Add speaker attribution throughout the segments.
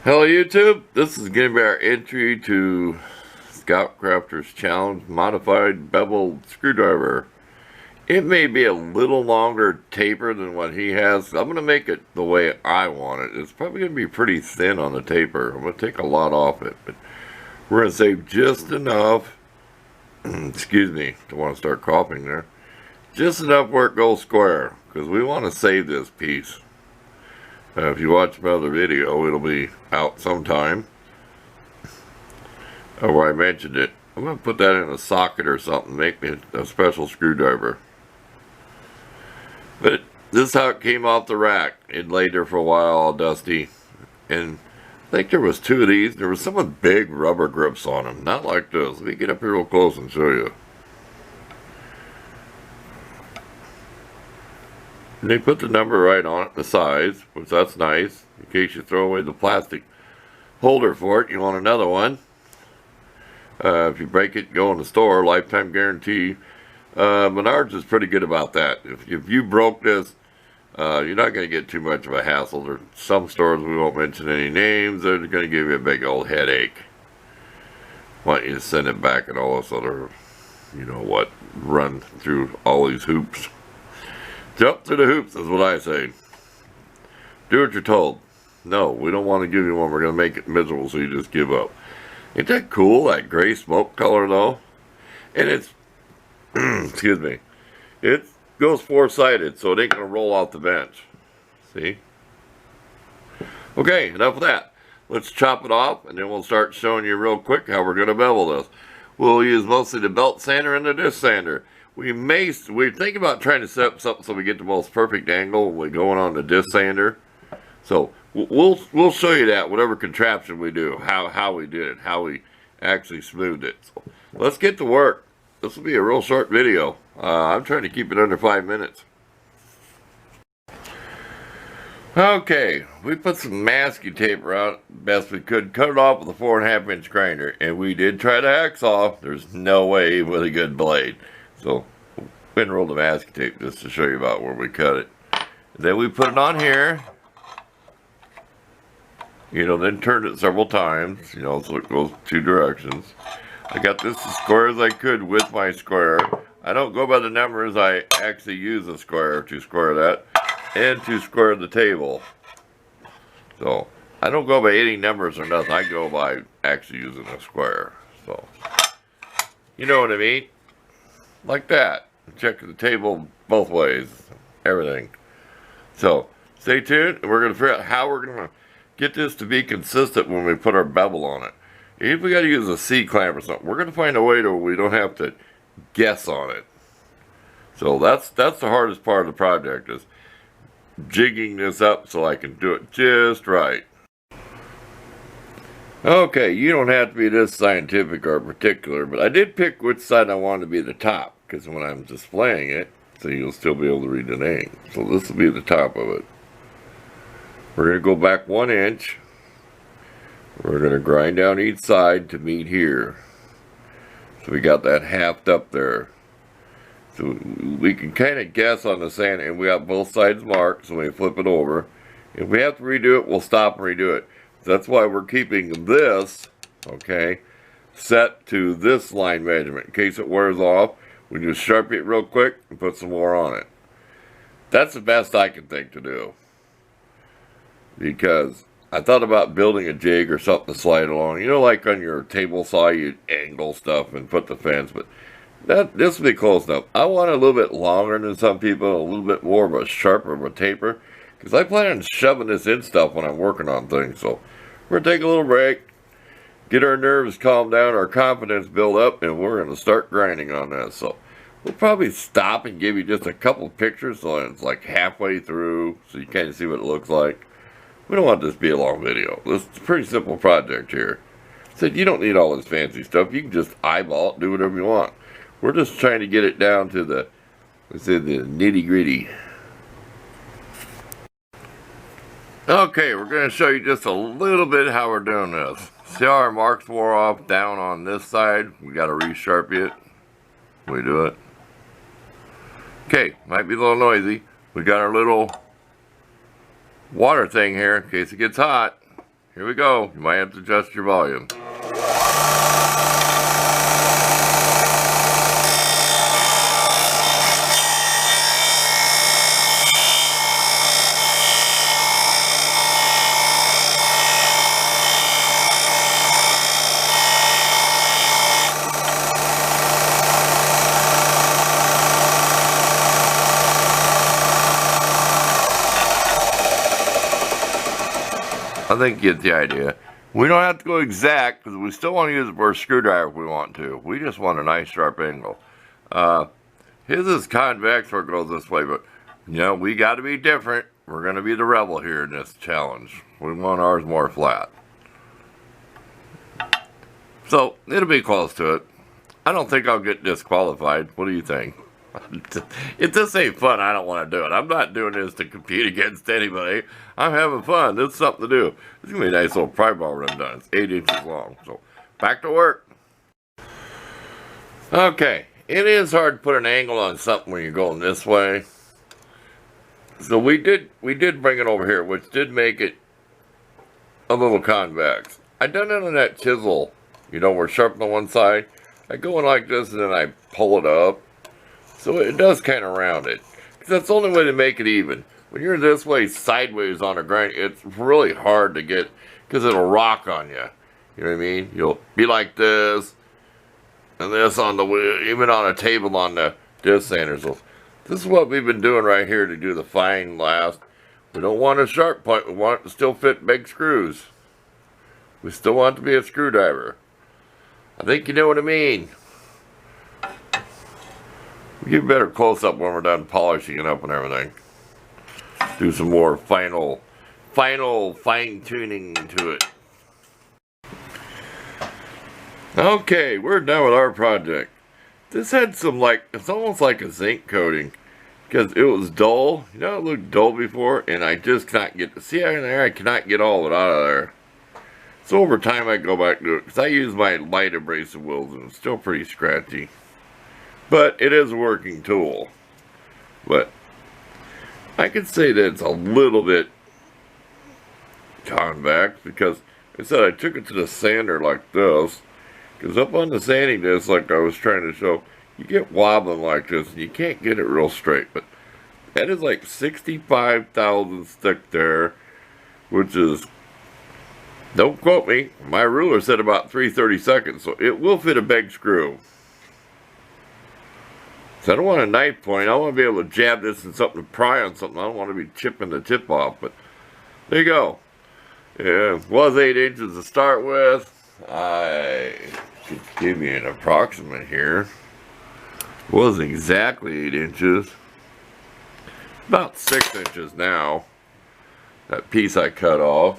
Speaker 1: Hello YouTube, this is going to be our entry to ScoutCrafter's challenge modified beveled screwdriver. It may be a little longer taper than what he has. I'm going to make it the way I want it. It's probably going to be pretty thin on the taper. I'm going to take a lot off it, but we're going to save just enough, excuse me, don't want to start coughing there, just enough where it goes square, because we want to save this piece. If you watch my other video, it'll be out sometime. Where I mentioned it. I'm going to put that in a socket or something, make me a special screwdriver. But this is how it came off the rack. It laid there for a while, all dusty. And I think there was two of these. There was some with big rubber grips on them. Not like this. Let me get up here real close and show you. And they put the number right on it, the size, which that's nice. In case you throw away the plastic holder for it, you want another one. If you break it, go in the store, lifetime guarantee. Menards is pretty good about that. If you broke this, you're not going to get too much of a hassle. There's some stores, we won't mention any names, they're going to give you a big old headache. Want you to send it back and all this other, you know what, run through all these hoops. Jump through the hoops is what I say. Do what you're told. No, we don't want to give you one. We're going to make it miserable so you just give up. Ain't that cool, that gray smoke color though? And it's, excuse me, it goes four-sided so it ain't going to roll off the bench. See? Okay, enough of that. Let's chop it off and then we'll start showing you real quick how we're going to bevel this. We'll use mostly the belt sander and the disc sander. We're thinking about trying to set up something so we get the most perfect angle when we're going on the disc sander. So we'll show you that, whatever contraption we do, how we did it, how we actually smoothed it. So let's get to work. This will be a real short video. I'm trying to keep it under 5 minutes. Okay, we put some masking tape around best we could, cut it off with a 4.5-inch grinder, and we did try to hacksaw. There's no way with a good blade. So, we roll the masking tape just to show you about where we cut it. Then we put it on here. You know, then turned it several times, you know, so it goes two directions. I got this as square as I could with my square. I don't go by the numbers, I actually use a square to square that and to square the table. So, I don't go by any numbers or nothing, I go by actually using a square. So, you know what I mean? Like that. Check the table both ways. Everything. So, stay tuned. And we're going to figure out how we're going to get this to be consistent when we put our bevel on it. If we got to use a C-clamp or something, we're going to find a way to where we don't have to guess on it. So, that's the hardest part of the project is jigging this up so I can do it just right. Okay, you don't have to be this scientific or particular, but I did pick which side I wanted to be the top, because when I'm displaying it, so you'll still be able to read the name. So this will be the top of it. We're going to go back 1 inch. We're going to grind down each side to meet here. So we got that halved up there. So we can kind of guess on the sand, and we got both sides marked, so we flip it over. If we have to redo it, we'll stop and redo it. That's why we're keeping this, okay, set to this line measurement. In case it wears off, we just sharpie it real quick and put some more on it. That's the best I can think to do. Because I thought about building a jig or something to slide along. You know, like on your table saw, you angle stuff and put the fence, but this will be close enough. I want it a little bit longer than some people, a little bit more of a sharper of a taper. Because I plan on shoving this in stuff when I'm working on things. So we're going to take a little break, get our nerves calmed down, our confidence built up, and we're going to start grinding on this. So we'll probably stop and give you just a couple pictures so it's like halfway through so you kind of see what it looks like. We don't want this to be a long video. This is a pretty simple project here. So you don't need all this fancy stuff. You can just eyeball it, do whatever you want. We're just trying to get it down to the, let's say, the nitty-gritty. Okay, we're going to show you just a little bit how we're doing this. See how our marks wore off down on this side? We got to re-sharpie it. We do it. Okay, might be a little noisy. We got our little water thing here in case it gets hot. Here we go. You might have to adjust your volume. I think you get the idea. We don't have to go exact because we still want to use it for a screwdriver if we want to. We just want a nice sharp angle. His is convex where it goes this way, but you know, we got to be different. We're going to be the rebel here in this challenge. We want ours more flat. So it'll be close to it. I don't think I'll get disqualified. What do you think? If this ain't fun, I don't want to do it. I'm not doing this to compete against anybody. I'm having fun. This is something to do. This is going to be a nice little pry bar when I'm done. It's 8 inches long. So, back to work. Okay. It is hard to put an angle on something when you're going this way. So, we did bring it over here, which did make it a little convex. I done it on that chisel. You know, we're sharp on one side. I go in like this, and then I pull it up. So it does kind of round it. Because that's the only way to make it even. When you're this way sideways on a grind, it's really hard to get, because it'll rock on you. You know what I mean? You'll be like this, and this on the wheel, even on a table on the disc sander. So this is what we've been doing right here to do the fine last. We don't want a sharp point. We want it to still fit big screws. We still want it to be a screwdriver. I think you know what I mean. We'll give a better close-up when we're done polishing it up and everything. Do some more final fine-tuning to it. Okay, we're done with our project. This had some, like, it's almost like a zinc coating. Because it was dull. You know, it looked dull before, and I just cannot get, see in there, I cannot get all of it out of there. So over time I go back to it, because I use my light abrasive wheels, and it's still pretty scratchy. But it is a working tool. But I could say that it's a little bit convex because I said I took it to the sander like this. Because up on the sanding disc, like I was trying to show, you get wobbling like this and you can't get it real straight. But that is like 65 thousandths thick there, which is, don't quote me, my ruler said about 3/32, so it will fit a big screw. So I don't want a knife point. I want to be able to jab this in something to pry on something. I don't want to be chipping the tip off. But there you go. It was 8 inches to start with. I should give you an approximate here. It wasn't exactly 8 inches. About 6 inches now. That piece I cut off,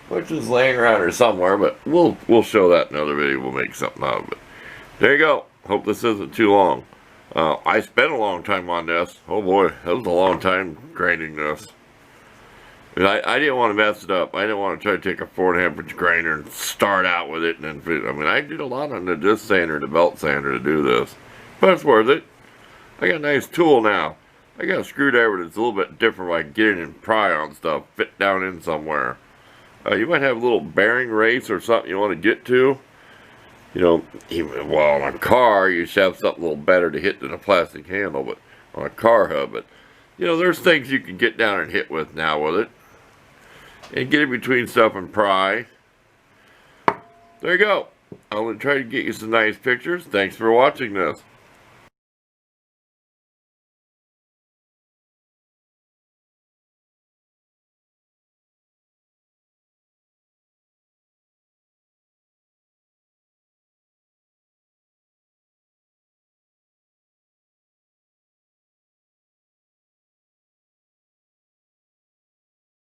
Speaker 1: which is laying around here somewhere. But we'll show that in another video. We'll make something out of it. There you go. Hope this isn't too long. I spent a long time on this. Oh boy, that was a long time grinding this. And I didn't want to mess it up. I didn't want to try to take a 4.5 inch grinder and start out with it and then fit. I mean, I did a lot on the disc sander, the belt sander to do this. But it's worth it. I got a nice tool now. I got a screwdriver that's a little bit different by getting and pry on stuff, fit down in somewhere. You might have a little bearing race or something you want to get to. You know, even, well, on a car, you should have something a little better to hit than a plastic handle, but on a car hub. But, you know, there's things you can get down and hit with now with it. And get in between stuff and pry. There you go. I'm going to try to get you some nice pictures. Thanks for watching this.